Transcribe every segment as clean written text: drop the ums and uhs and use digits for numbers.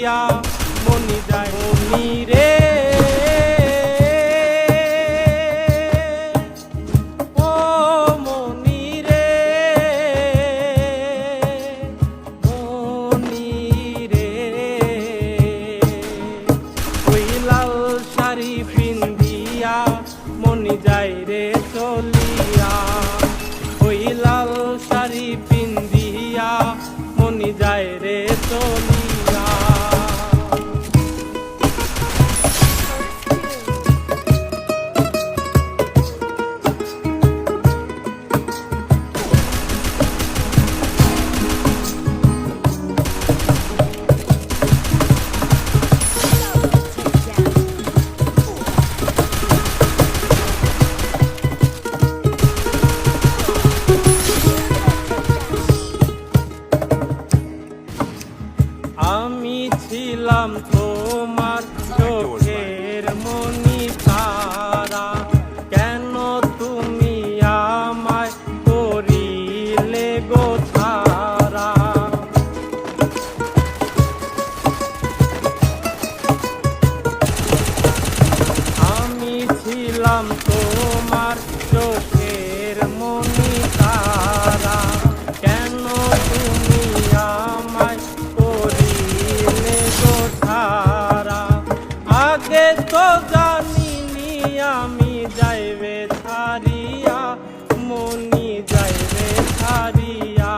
পিন্দিয়া মনি যায় মনি রে মনি যায় রে চলিয়া ওই লাল শাড়ি পিন্দিয়া মনি যায় রে চলিয়া আমি ছিলাম তোমার চোখের মনি তারা কেন তুমি আমায় করিলে গো ছাড়া আমি ছিলাম তোমার চোখের মনি তারা কেন তুমি আমায় আগে তো জানিনি আমি যাইবে ছাড়িয়া মনি যাইবে ছাড়িয়া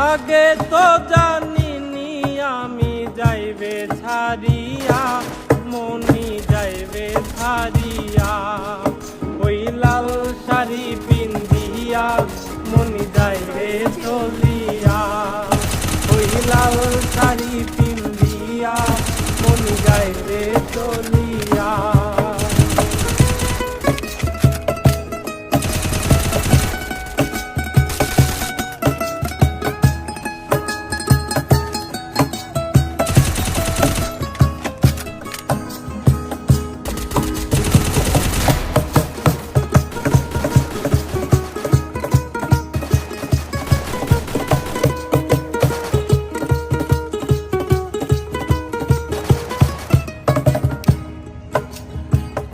আগে তো জানিনি আমি যাইবে ছাড়িয়া মনি যাইবে ছাড়িয়া ওই লাল শাড়ি পিন্দিয়া মনি যাইবে চলিয়া ওই লাল শাড়ি পিন্দিয়া মনি যায় রে চলিয়া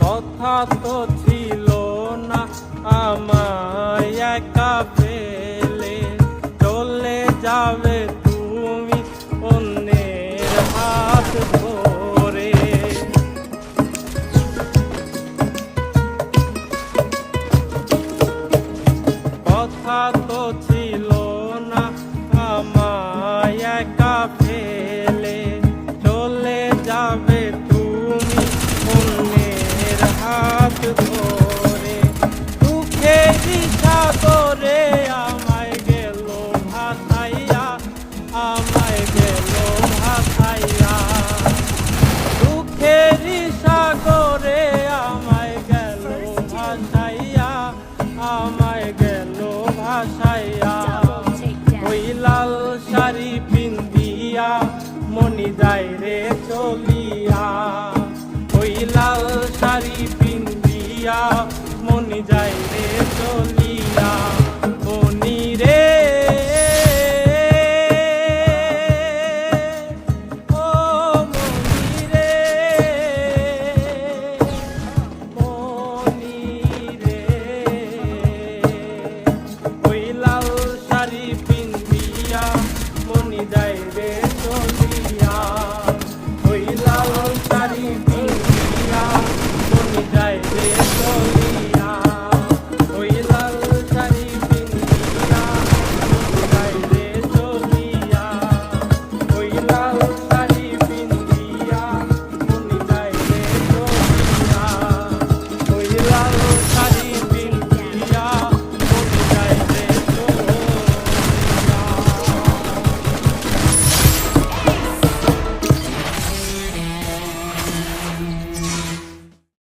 কথা তো ছিল না আমায় একা পেলে চলে যাবে তুমি অন্যের হাত ধরে কথা তো ছিল না আমায় একা পেলে চলে যাবে তুমি অন্যের হাত ধরে দুঃখেরই সাগরে আমায় গেল ভাসাইয়া আমায় গেল ভাসাইয়া দুঃখেরই সাগরে আমায় গেল ভাসাইয়া আমায় গেল ভাসাইয়া ওই লাল শাড়ি পিন্দিয়া মনি যায় রে চলিয়া ওই লাল শাড়ি পিন্দিয়া মনি যায় রে চলিয়া।